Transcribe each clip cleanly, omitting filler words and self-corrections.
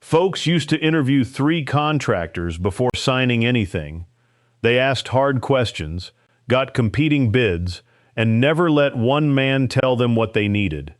Folks used to interview 3 contractors before signing anything. They asked hard questions, got competing bids, and never let one man tell them what they needed.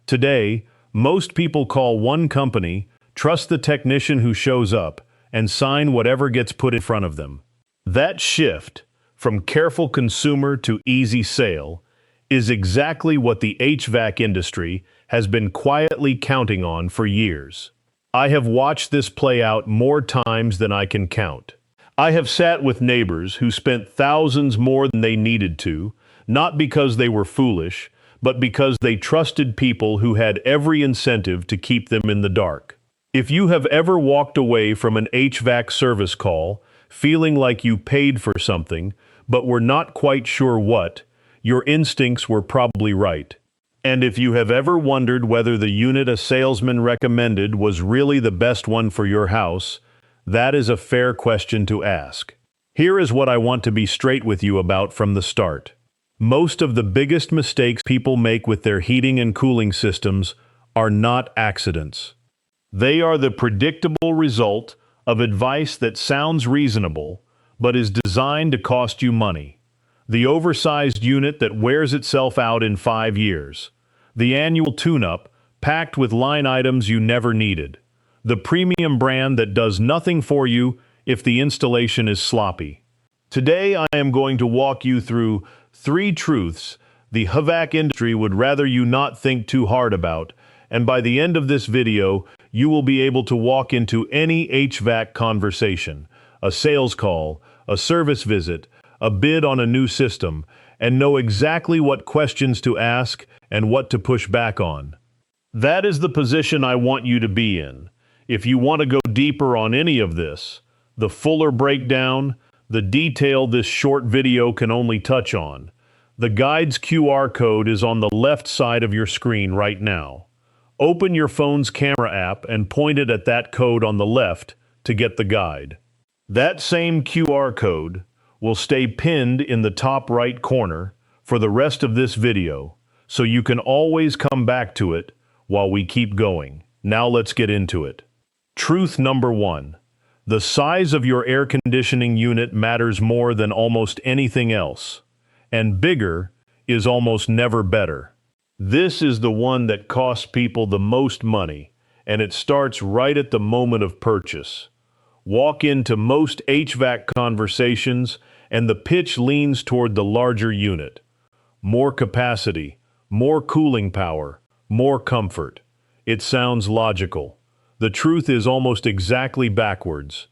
Today, most people call one company, trust the technician who shows up, and sign whatever gets put in front of them. That shift, from careful consumer to easy sale, is exactly what the HVAC industry has been quietly counting on for years. I have watched this play out more times than I can count. I have sat with neighbors who spent thousands more than they needed to, not because they were foolish, but because they trusted people who had every incentive to keep them in the dark. If you have ever walked away from an HVAC service call feeling like you paid for something, but were not quite sure what, your instincts were probably right. And if you have ever wondered whether the unit a salesman recommended was really the best one for your house, that is a fair question to ask. Here is what I want to be straight with you about from the start. Most of the biggest mistakes people make with their heating and cooling systems are not accidents. They are the predictable result of advice that sounds reasonable, but is designed to cost you money. The oversized unit that wears itself out in 5 years. The annual tune-up, packed with line items you never needed. The premium brand that does nothing for you if the installation is sloppy. Today I am going to walk you through 3 truths the HVAC industry would rather you not think too hard about, and by the end of this video, you will be able to walk into any HVAC conversation, a sales call, a service visit, a bid on a new system, and know exactly what questions to ask and what to push back on. That is the position I want you to be in. If you want to go deeper on any of this, the fuller breakdown, the detail this short video can only touch on, the guide's QR code is on the left side of your screen right now. Open your phone's camera app and point it at that code on the left to get the guide. That same QR code will stay pinned in the top right corner for the rest of this video, so you can always come back to it while we keep going. Now let's get into it. Truth number 1. The size of your air conditioning unit matters more than almost anything else, and bigger is almost never better. This is the one that costs people the most money, and it starts right at the moment of purchase. Walk into most HVAC conversations, and the pitch leans toward the larger unit. More capacity, more cooling power, more comfort. It sounds logical. The truth is almost exactly backwards.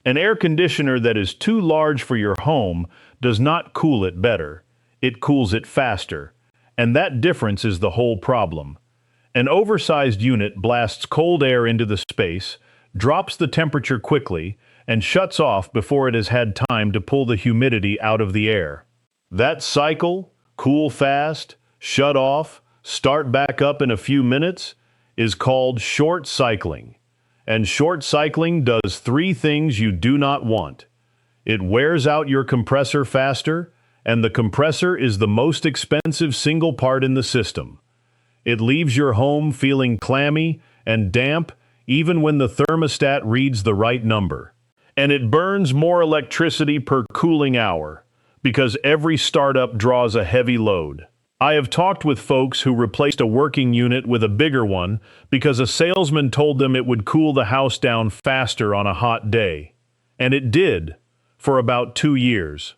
An air conditioner that is too large for your home does not cool it better. It cools it faster. And that difference is the whole problem. An oversized unit blasts cold air into the space, drops the temperature quickly, and shuts off before it has had time to pull the humidity out of the air. That cycle, cool fast, shut off, start back up in a few minutes, is called short cycling. And short cycling does 3 things you do not want. It wears out your compressor faster, and the compressor is the most expensive single part in the system. It leaves your home feeling clammy and damp even when the thermostat reads the right number. And it burns more electricity per cooling hour, because every startup draws a heavy load. I have talked with folks who replaced a working unit with a bigger one because a salesman told them it would cool the house down faster on a hot day. And it did, for about 2 years.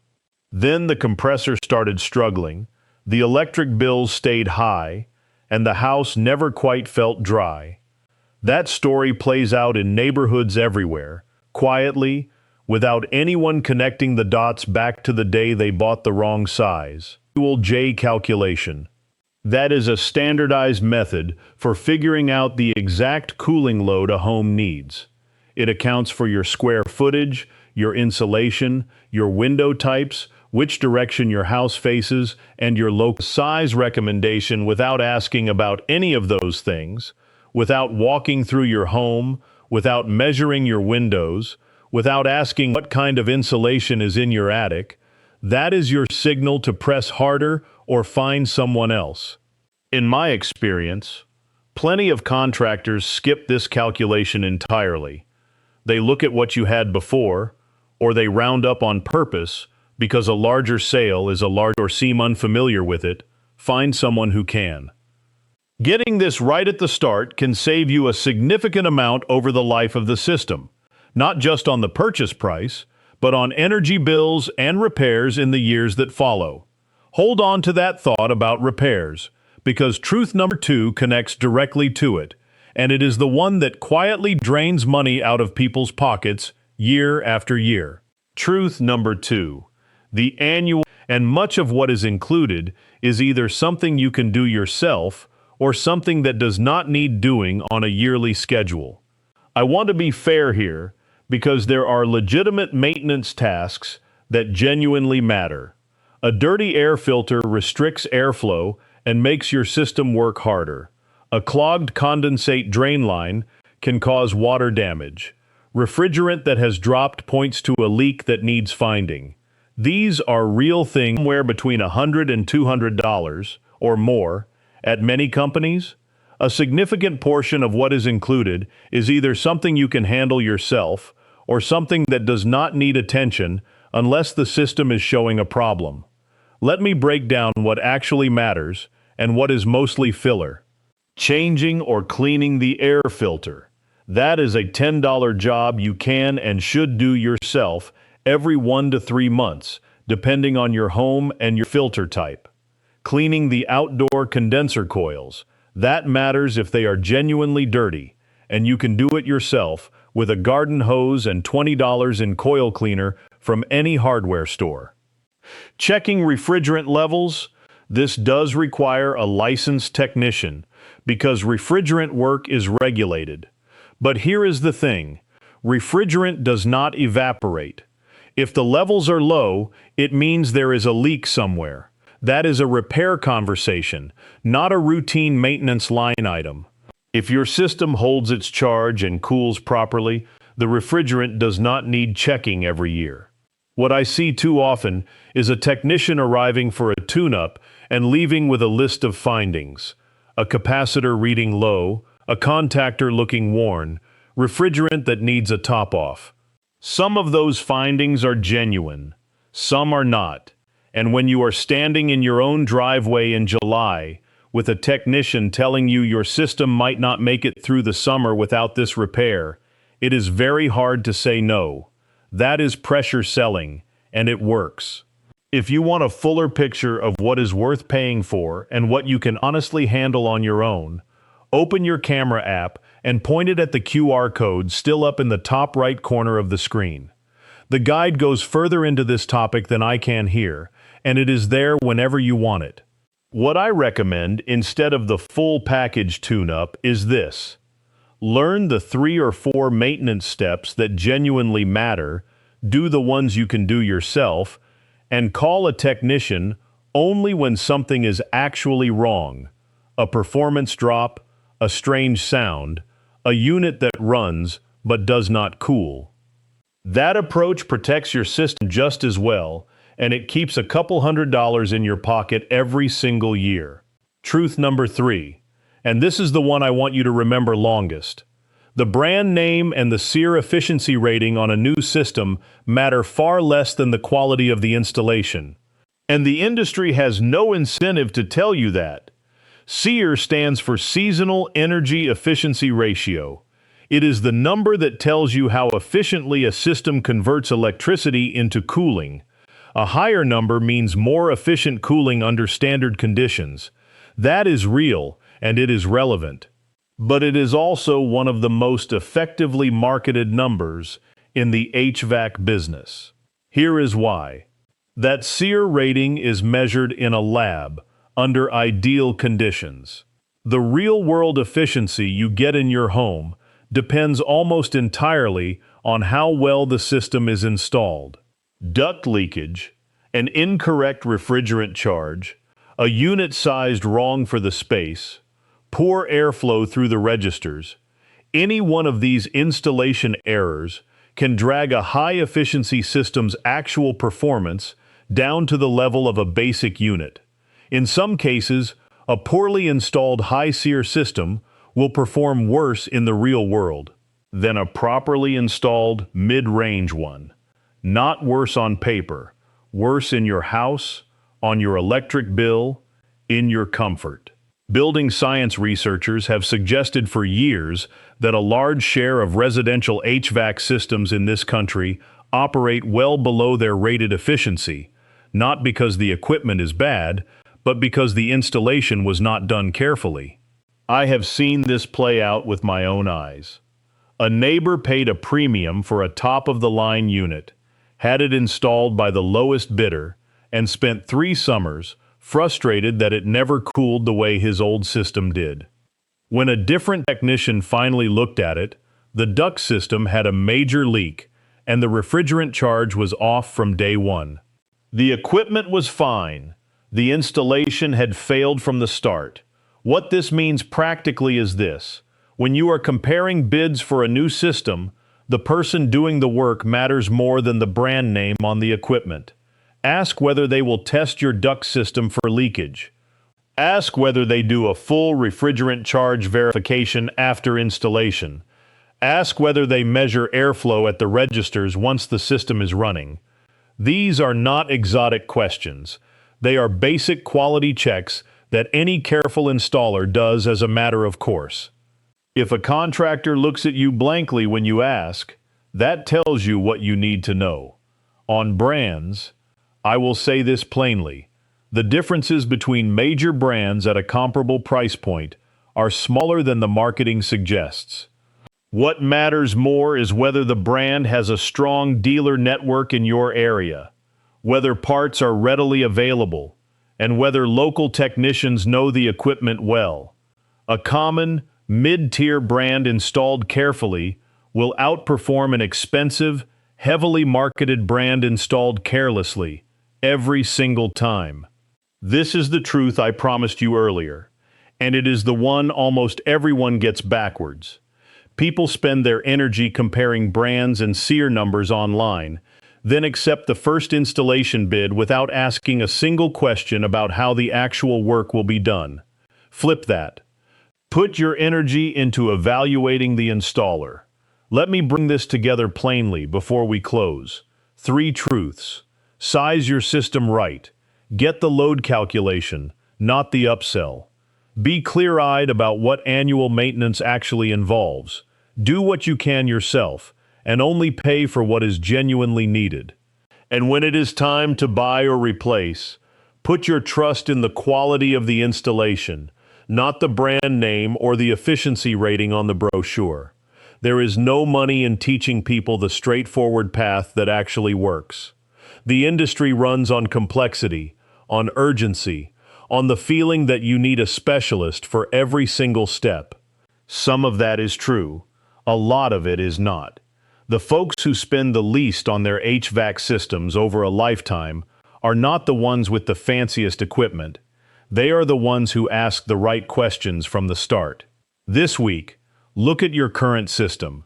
Then the compressor started struggling, the electric bills stayed high, and the house never quite felt dry. That story plays out in neighborhoods everywhere, quietly, without anyone connecting the dots back to the day they bought the wrong size. Dual J calculation. That is a standardized method for figuring out the exact cooling load a home needs. It accounts for your square footage, your insulation, your window types, which direction your house faces, and your local size recommendation without asking about any of those things, without walking through your home, without measuring your windows, without asking what kind of insulation is in your attic. That is your signal to press harder or find someone else. In my experience, Plenty of contractors skip this calculation entirely. They look at what you had before, or they round up on purpose because a larger sale is a large or seem unfamiliar with it. Find someone who can. Getting this right at the start can save you a significant amount over the life of the system, not just on the purchase price, but on energy bills and repairs in the years that follow. Hold on to that thought about repairs, because truth number 2 connects directly to it, and it is the one that quietly drains money out of people's pockets year after year. Truth number 2. The annual and much of what is included is either something you can do yourself or something that does not need doing on a yearly schedule. I want to be fair here because there are legitimate maintenance tasks that genuinely matter. A dirty air filter restricts airflow and makes your system work harder. A clogged condensate drain line can cause water damage. Refrigerant that has dropped points to a leak that needs finding. These are real things somewhere between $100 and $200 or more. At many companies, a significant portion of what is included is either something you can handle yourself or something that does not need attention unless the system is showing a problem. Let me break down what actually matters and what is mostly filler. Changing or cleaning the air filter. That is a $10 job you can and should do yourself every 1 to 3 months, depending on your home and your filter type. Cleaning the outdoor condenser coils. That matters if they are genuinely dirty, and you can do it yourself with a garden hose and $20 in coil cleaner from any hardware store. Checking refrigerant levels. This does require a licensed technician because refrigerant work is regulated. But here is the thing. Refrigerant does not evaporate. If the levels are low, it means there is a leak somewhere. That is a repair conversation, not a routine maintenance line item. If your system holds its charge and cools properly, the refrigerant does not need checking every year. What I see too often is a technician arriving for a tune-up and leaving with a list of findings. A capacitor reading low, a contactor looking worn, refrigerant that needs a top-off. Some of those findings are genuine, some are not. And when you are standing in your own driveway in July with a technician telling you your system might not make it through the summer without this repair, it is very hard to say no. That is pressure selling, and it works. If you want a fuller picture of what is worth paying for and what you can honestly handle on your own, open your camera app and point it at the QR code still up in the top right corner of the screen. The guide goes further into this topic than I can here, and it is there whenever you want it. What I recommend instead of the full package tune-up is this. Learn the 3 or 4 maintenance steps that genuinely matter, do the ones you can do yourself, and call a technician only when something is actually wrong. A performance drop, a strange sound, a unit that runs but does not cool. That approach protects your system just as well, and it keeps a couple $100 in your pocket every single year. Truth number 3, and this is the one I want you to remember longest. The brand name and the SEER efficiency rating on a new system matter far less than the quality of the installation. And the industry has no incentive to tell you that. SEER stands for Seasonal Energy Efficiency Ratio. It is the number that tells you how efficiently a system converts electricity into cooling. A higher number means more efficient cooling under standard conditions. That is real, and it is relevant. But it is also one of the most effectively marketed numbers in the HVAC business. Here is why. That SEER rating is measured in a lab, under ideal conditions. The real-world efficiency you get in your home depends almost entirely on how well the system is installed. Duct leakage, an incorrect refrigerant charge, a unit sized wrong for the space, poor airflow through the registers, any one of these installation errors can drag a high-efficiency system's actual performance down to the level of a basic unit. In some cases, a poorly installed high SEER system will perform worse in the real world than a properly installed mid-range one. Not worse on paper, worse in your house, on your electric bill, in your comfort. Building science researchers have suggested for years that a large share of residential HVAC systems in this country operate well below their rated efficiency, not because the equipment is bad, but because the installation was not done carefully. I have seen this play out with my own eyes. A neighbor paid a premium for a top-of-the-line unit, had it installed by the lowest bidder, and spent 3 summers frustrated that it never cooled the way his old system did. When a different technician finally looked at it, the duct system had a major leak, and the refrigerant charge was off from day one. The equipment was fine. The installation had failed from the start. What this means practically is this: when you are comparing bids for a new system, the person doing the work matters more than the brand name on the equipment. Ask whether they will test your duct system for leakage. Ask whether they do a full refrigerant charge verification after installation. Ask whether they measure airflow at the registers once the system is running. These are not exotic questions. They are basic quality checks that any careful installer does as a matter of course. If a contractor looks at you blankly when you ask, that tells you what you need to know. On brands, I will say this plainly: the differences between major brands at a comparable price point are smaller than the marketing suggests. What matters more is whether the brand has a strong dealer network in your area, whether parts are readily available, and whether local technicians know the equipment well. A common, mid-tier brand installed carefully will outperform an expensive, heavily marketed brand installed carelessly every single time. This is the truth I promised you earlier, and it is the one almost everyone gets backwards. People spend their energy comparing brands and SEER numbers online, then accept the first installation bid without asking a single question about how the actual work will be done. Flip that. Put your energy into evaluating the installer. Let me bring this together plainly before we close. 3 truths. Size your system right. Get the load calculation, not the upsell. Be clear-eyed about what annual maintenance actually involves. Do what you can yourself, and only pay for what is genuinely needed. And when it is time to buy or replace, put your trust in the quality of the installation, not the brand name or the efficiency rating on the brochure. There is no money in teaching people the straightforward path that actually works. The industry runs on complexity, on urgency, on the feeling that you need a specialist for every single step. Some of that is true. A lot of it is not. The folks who spend the least on their HVAC systems over a lifetime are not the ones with the fanciest equipment. They are the ones who ask the right questions from the start. This week, look at your current system.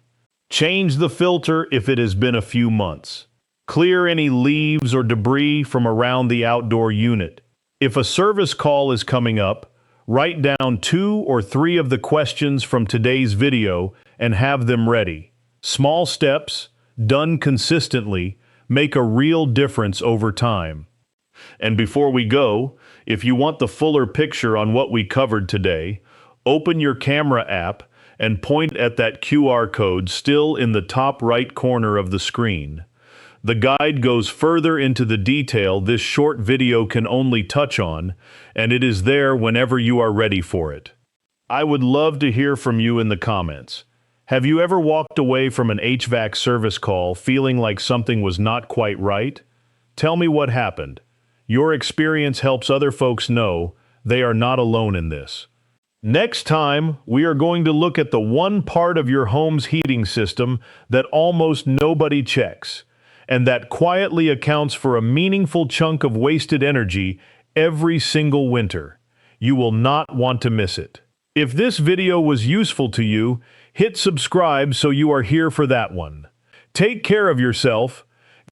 Change the filter if it has been a few months. Clear any leaves or debris from around the outdoor unit. If a service call is coming up, write down 2 or 3 of the questions from today's video and have them ready. Small steps, done consistently, make a real difference over time. And before we go, if you want the fuller picture on what we covered today, open your camera app and point at that QR code still in the top right corner of the screen. The guide goes further into the detail this short video can only touch on, and it is there whenever you are ready for it. I would love to hear from you in the comments. Have you ever walked away from an HVAC service call feeling like something was not quite right? Tell me what happened. Your experience helps other folks know they are not alone in this. Next time, we are going to look at the one part of your home's heating system that almost nobody checks, and that quietly accounts for a meaningful chunk of wasted energy every single winter. You will not want to miss it. If this video was useful to you, hit subscribe so you are here for that one. Take care of yourself,